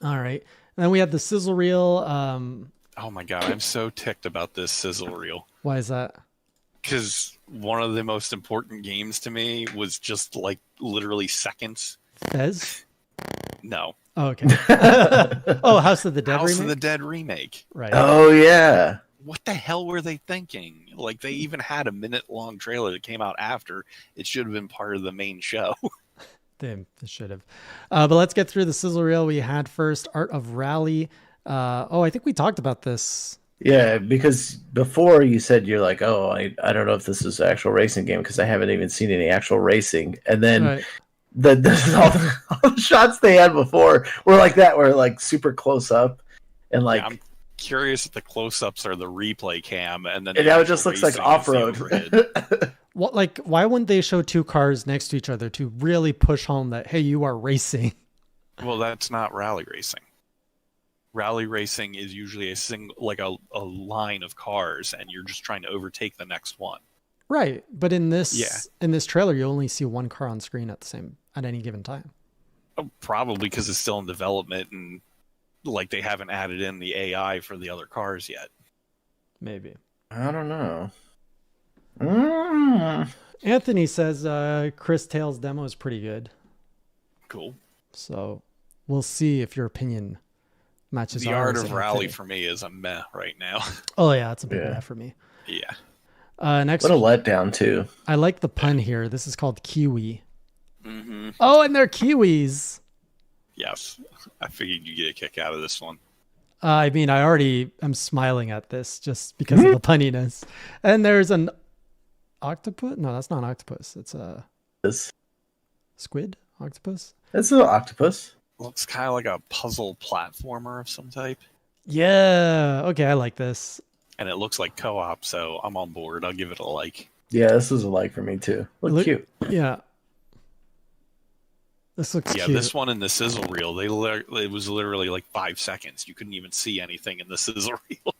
All right. And then we have the sizzle reel. Oh my god, I'm so ticked about this sizzle reel. Why is that? Because one of the most important games to me was just like literally seconds. Fez? No. Oh, okay. Oh, House of the Dead House of the remake? Dead remake. Right. Oh yeah. What the hell were they thinking? Like, they even had a minute-long trailer that came out after. It should have been part of the main show. They should have. But let's get through the sizzle reel we had first. Art of Rally. I think we talked about this. Yeah, because before you said you're like, oh, I don't know if this is an actual racing game because I haven't even seen any actual racing. And then Right. all the shots they had before were like that, were like super close up and like. Yeah, I'm curious if the close-ups are the replay cam, and then And now it just looks like off road. What, like, why wouldn't they show two cars next to each other to really push home that, hey, you are racing? Well, that's not rally racing. Rally racing is usually a line of cars, and you're just trying to overtake the next one. Right. But in Yeah. this trailer, you only see one car on screen at any given time. Oh, probably because it's still in development, and like they haven't added in the AI for the other cars yet. Maybe. I don't know. Anthony says Chris Tale's demo is pretty good. Cool. So we'll see if your opinion matches The ours. art of rally Anthony. for me is a meh right now. Oh yeah, it's a big Yeah. yeah for me. Yeah. Next, What a letdown too. I like the pun here. This is called Kiwi. Mm-hmm. Oh, and they're Kiwis. Yes. I figured you'd get a kick out of this one. I mean, I already am smiling at this just because of the punniness. And there's an octopus. No, that's not an octopus. It's a This squid octopus. it's an octopus. Looks kind of like a puzzle platformer of some type. Yeah. Okay, I like this. And it looks like co-op, so I'm on board. I'll give it a like. Yeah, this is a like for me too. Look cute. Yeah. This looks Yeah, cute. this one in the sizzle reel, it was literally like 5 seconds. You couldn't even see anything in the sizzle reel.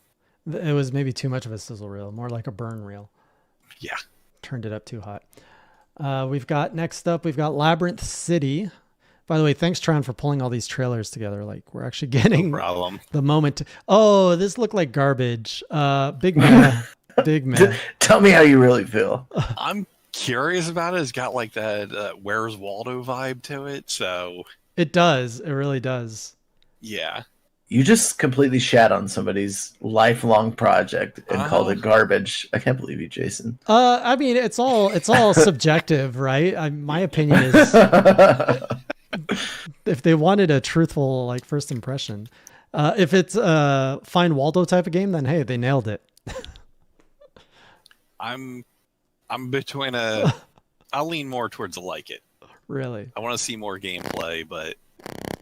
It was maybe too much of a sizzle reel, more like a burn reel. Yeah. Turned it up too hot. Next up, we've got Labyrinth City. By the way, thanks, Treon, for pulling all these trailers together. Like, we're actually getting No problem. the moment. Oh, this looked like garbage. Big meh. Big meh. Tell me how you really feel. I'm curious about it. It's got like that Where's Waldo vibe to it. So, It does. It really does. yeah. You just completely shat on somebody's lifelong project and called it garbage. I can't believe you, Jason. I mean, it's all subjective, right? My opinion is if they wanted a truthful like first impression. If it's a Find Waldo type of game, then hey, they nailed it. I'm between a. I'll lean more towards a like it. Really, I want to see more gameplay, but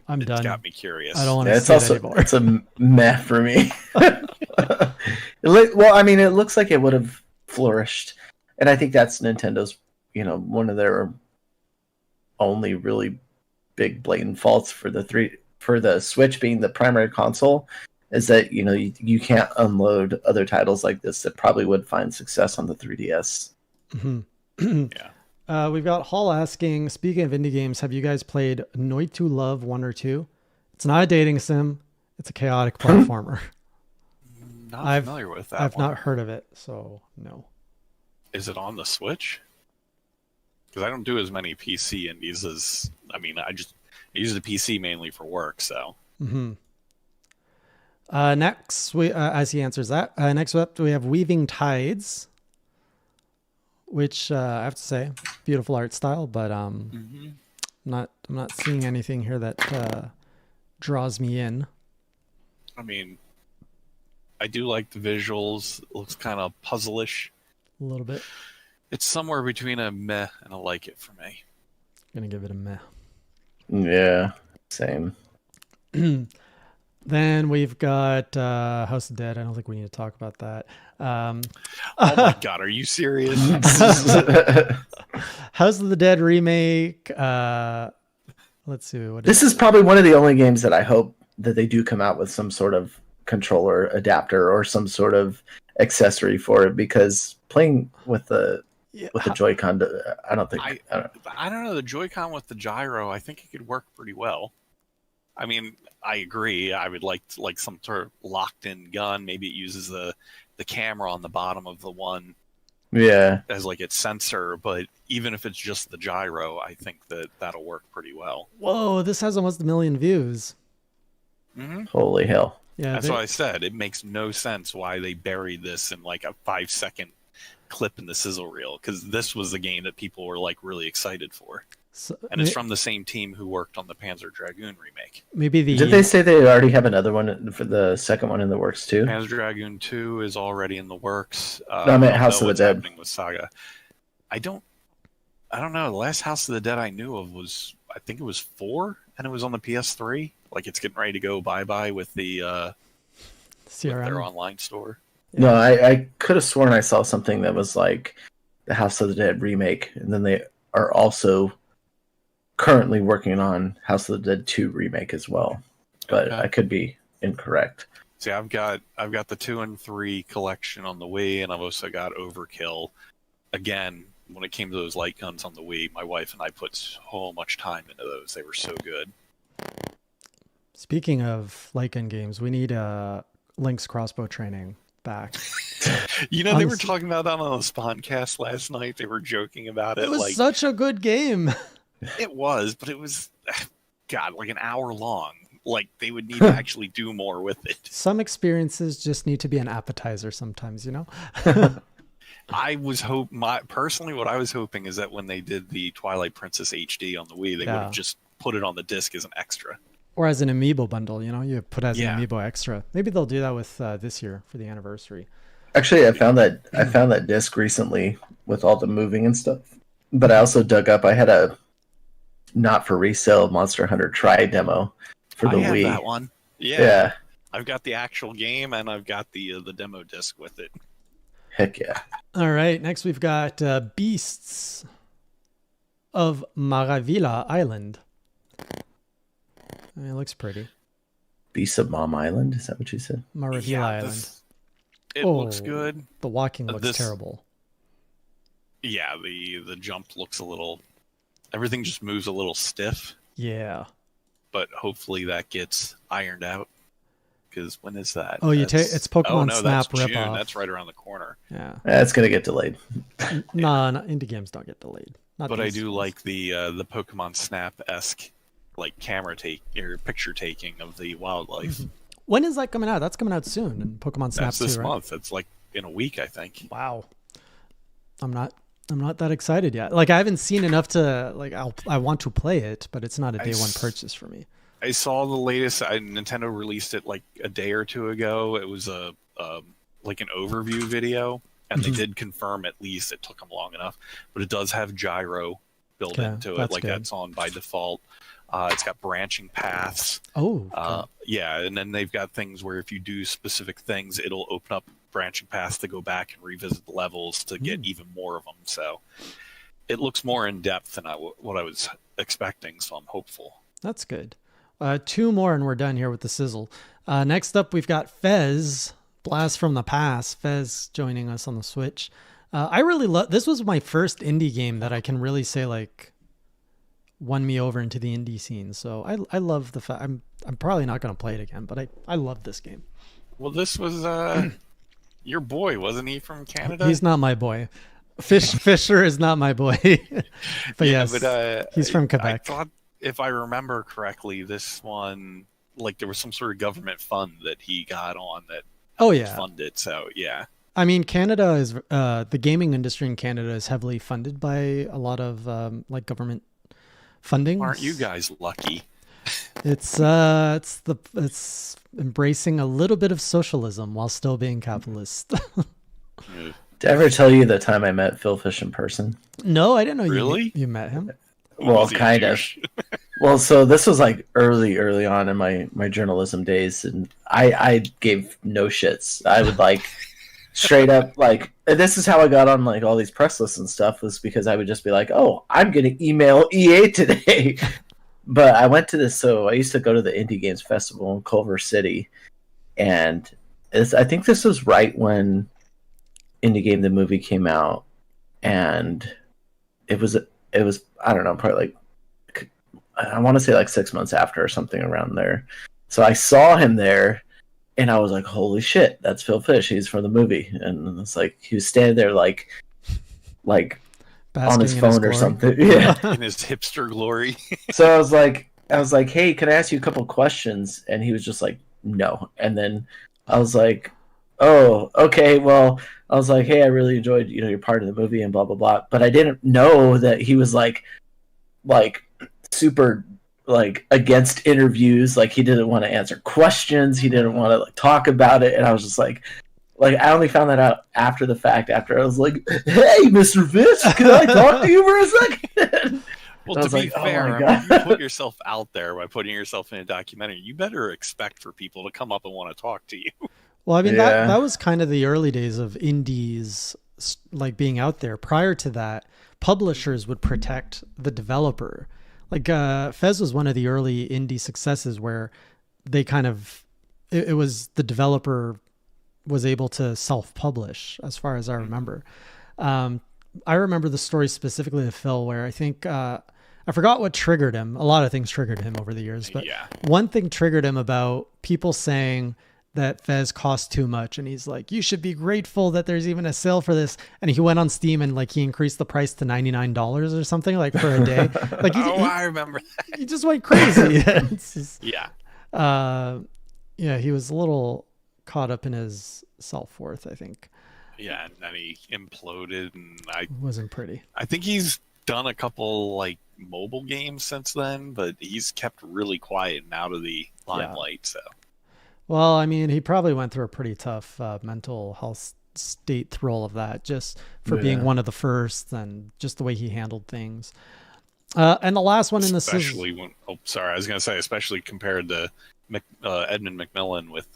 I'm it's done. got me curious. I don't want Yeah, to it's see it also anymore. it's a meh for me. Well, I mean, it looks like it would have flourished, and I think that's Nintendo's, one of their only really big blatant faults for the Switch being the primary console is that you can't unload other titles like this that probably would find success on the 3DS. Mm-hmm. Yeah. We've got Hall asking, speaking of indie games, have you guys played Noid to Love 1 or 2? It's not a dating sim. It's a chaotic platformer. Not familiar with that. I've one. not heard of it, so no. Is it on the Switch? Because I don't do as many PC indies as. I mean, I use the PC mainly for work, so. Mm-hmm. Next, as he answers that, next up we have Weaving Tides, which I have to say, beautiful art style, but I'm not seeing anything here that draws me in. I mean, I do like the visuals. It looks kind of puzzle-ish. A little bit. It's somewhere between a meh and a like it for me. Gonna give it a meh. Yeah, same. Then we've got House of Dead. I don't think we need to talk about that. Oh my god, are you serious? House of the Dead remake. Let's see. This is probably one of the only games that I hope that they do come out with some sort of controller adapter or some sort of accessory for it, because playing with the Joy-Con, I don't think. I don't know. The Joy-Con with the gyro, I think it could work pretty well. I mean, I agree. I would like some sort of locked-in gun. Maybe it uses the camera on the bottom of the one Yeah. as like its sensor. But even if it's just the gyro, I think that'll work pretty well. Whoa, this has almost 1 million views. Mm-hmm. Holy hell. Yeah, That's what I said. It makes no sense why they buried this in like a 5-second clip in the sizzle reel, because this was the game that people were like really excited for. And it's from the same team who worked on the Panzer Dragoon remake. Maybe Did they say they already have another one for the second one in the works too? Panzer Dragoon 2 is already in the works. No, I meant House of the Dead. Happening with Saga. I don't know. The last House of the Dead I knew of was, I think it was 4, and it was on the PS3. Like it's getting ready to go bye-bye with the with their online store. Yeah. No, I could have sworn I saw something that was like the House of the Dead remake, and then they are also currently working on House of the Dead 2 remake as well. But I could be incorrect. See, I've got the 2 and 3 collection on the Wii, and I've also got Overkill. Again, when it came to those light guns on the Wii, my wife and I put so much time into those. They were so good. Speaking of light gun games, we need Link's crossbow training back. You know, they were talking about that on the Spawncast last night. They were joking about it. It was like, such a good game. It was, but it was, God, like an hour long. Like, they would need to actually do more with it. Some experiences just need to be an appetizer sometimes, you know? I was personally, what I was hoping is that when they did the Twilight Princess HD on the Wii, they would have just put it on the disc as an extra. Or as an amiibo bundle, you know? You put as an amiibo extra. Maybe they'll do that with this year for the anniversary. Actually, I found that disc recently with all the moving and stuff. But I also dug up, I had a not for resale Monster Hunter Tri demo for the Wii. That one. Yeah. I've got the actual game and I've got the demo disc with it. Heck yeah. All right, next we've got Beasts of Maravila Island. I mean, it looks pretty. Beasts of Mom Island? Is that what you said? Maravila Island. It looks good. The walking looks terrible. Yeah, the jump looks a little... Everything just moves a little stiff. Yeah. But hopefully that gets ironed out. Because when is that? Oh, it's Pokemon Snap that's ripoff. June. That's right around the corner. Yeah. That's going to get delayed. No, indie games don't get delayed. But I do like the Pokemon Snap-esque like camera or picture taking of the wildlife. Mm-hmm. When is that coming out? That's coming out soon. And Pokemon Snap That's this 2, month. It's like in a week, I think. Wow. I'm not that excited yet. Like I haven't seen enough to like I want to play it, but it's not a day one purchase for me. I saw the latest. Nintendo released it like a day or two ago. It was like an overview video, and they did confirm at least it took them long enough. But it does have gyro built into it, like that's on by default. It's got branching paths. Yeah, and then they've got things where if you do specific things, it'll open up branching paths to go back and revisit the levels to get even more of them. So it looks more in depth than what I was expecting. So I'm hopeful. That's good. 2 more and we're done here with the sizzle. Next up, we've got Fez Blast from the Past. Fez joining us on the Switch. I really love. This was my first indie game that I can really say like won me over into the indie scene. So I love the fact. I'm probably not going to play it again, but I love this game. Well, this was your boy, wasn't he, from Canada? He's not my boy. Fisher is not my boy. But yes, he's from Quebec. I thought, if I remember correctly, this one, like there was some sort of government fund that he got on that funded. So yeah. I mean, Canada is the gaming industry in Canada is heavily funded by a lot of like government funding. Aren't you guys lucky? It's embracing a little bit of socialism while still being capitalist. Did I ever tell you the time I met Phil Fish in person? No, I didn't know you met him. Well, kind of. Well, so this was like early on in my journalism days, and I gave no shits. I would like straight up like, and this is how I got on like all these press lists and stuff, was because I would just be like, oh, I'm gonna email EA today. But I went to this, so I used to go to the Indie Games Festival in Culver City, and I think this was right when Indie Game the movie came out, and it was I don't know, probably like I want to say like 6 months after or something around there. So I saw him there, and I was like, "Holy shit, that's Phil Fish. He's from the movie." And it's like he was standing there like Basking on his in phone or glory. something. Yeah. In his hipster glory. So I was like, "Hey, can I ask you a couple questions?" And he was just like, "No." And then I was like, "Oh, okay. Well," I was like, "Hey, I really enjoyed your part of the movie and blah blah blah." But I didn't know that he was like super like against interviews. Like he didn't want to answer questions. He didn't want to like talk about it. And I was just like I only found that out after the fact. After I was like, "Hey, Mr. Fish, can I talk to you for a second?" Well, I to was be like, "Oh fair, my I mean, God." you put yourself out there by putting yourself in a documentary. You better expect for people to come up and want to talk to you. Well, I mean, Yeah. that was kind of the early days of indies like being out there. Prior to that, publishers would protect the developer. Like Fez was one of the early indie successes where they kind of it was the developer was able to self-publish, as far as I remember. I remember the story specifically of Phil, where I think I forgot what triggered him. A lot of things triggered him over the years, but Yeah. one thing triggered him about people saying that Fez cost too much, and he's like, "You should be grateful that there's even a sale for this." And he went on Steam and like he increased the price to $99 or something like for a day. Like I remember that. he just went crazy. It's just, Yeah. yeah, he was a little caught up in his self-worth, I think. Yeah, and then he imploded, and It wasn't pretty. I think he's done a couple like mobile games since then, but he's kept really quiet and out of the limelight. So, well, I mean, he probably went through a pretty tough mental health state through all of that, just for being one of the first and just the way he handled things. And the last one in the especially when I was going to say, especially compared to Edmund McMillan with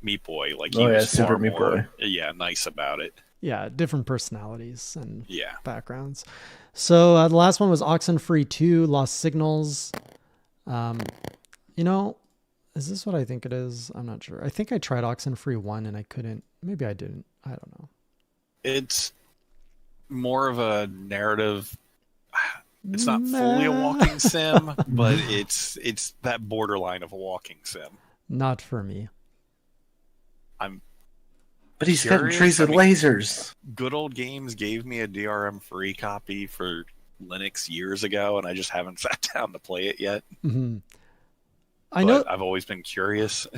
Meat Boy, like he was Super far Meat more, Boy. nice about it. yeah, different personalities and Yeah. backgrounds. So the last one was Oxenfree 2, Lost Signals. Is this what I think it is? I'm not sure. I think I tried Oxenfree 1 and I couldn't. Maybe I didn't. I don't know. It's more of a narrative. It's not fully a walking sim, but it's that borderline of a walking sim. Not for me. But he's cutting Curious? trees with lasers. Good Old Games gave me a DRM free copy for Linux years ago, and I just haven't sat down to play it yet. Mm-hmm. But I've always been curious.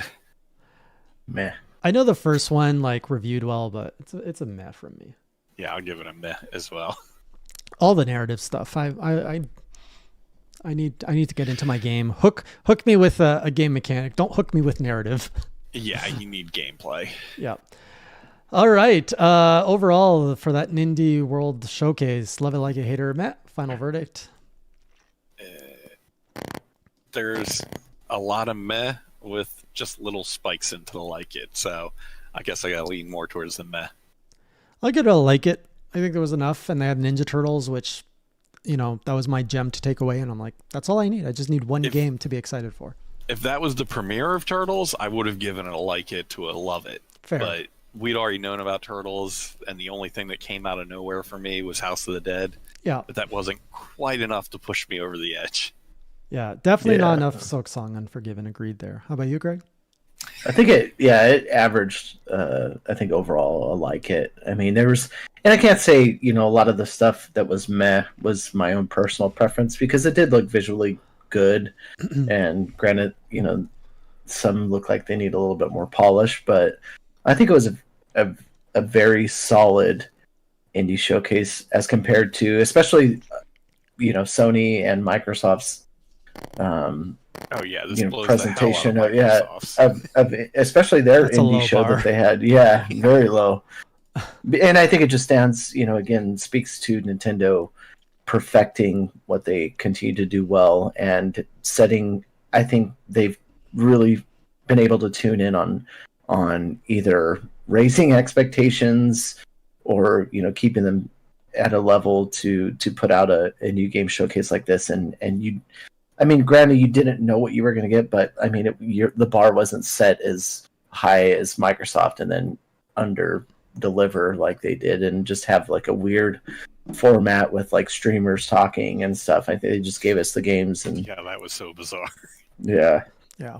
Meh. I know the first one like reviewed well, but it's a meh from me. Yeah, I'll give it a meh as well. All the narrative stuff. I need to get into my game. Hook me with a game mechanic. Don't hook me with narrative. Yeah, you need gameplay. Yeah. All right. Overall, for that Indie World Showcase, love it, like it, hate it, or meh. Final verdict. There's a lot of meh with just little spikes into the like it. So I guess I gotta lean more towards the meh. I could like it. I think there was enough, and they had Ninja Turtles, which, that was my gem to take away. And I'm like, that's all I need. I just need one game to be excited for. If that was the premiere of Turtles, I would have given it a like it to a love it. Fair. But we'd already known about Turtles, and the only thing that came out of nowhere for me was House of the Dead. Yeah. But that wasn't quite enough to push me over the edge. Yeah, definitely not enough Silk Song Unforgiven. Agreed there. How about you, Greg? I think it averaged, I think overall a like it. I mean, there was, and I can't say, a lot of the stuff that was meh was my own personal preference because it did look visually good. And granted, some look like they need a little bit more polish, but I think it was a very solid indie showcase as compared to, especially, Sony and Microsoft's this blows presentation the hell out of especially their That's a indie low show bar. that they had. Yeah, very low. And I think it just stands, again, speaks to Nintendo perfecting what they continue to do well and setting. I think they've really been able to tune in on either raising expectations or keeping them at a level to put out a new game showcase like this. And you, I mean, granted, you didn't know what you were going to get, but I mean, the bar wasn't set as high as Microsoft and then under deliver like they did and just have like a weird format with like streamers talking and stuff. I think they just gave us the games and Yeah, that was so bizarre. yeah. Yeah.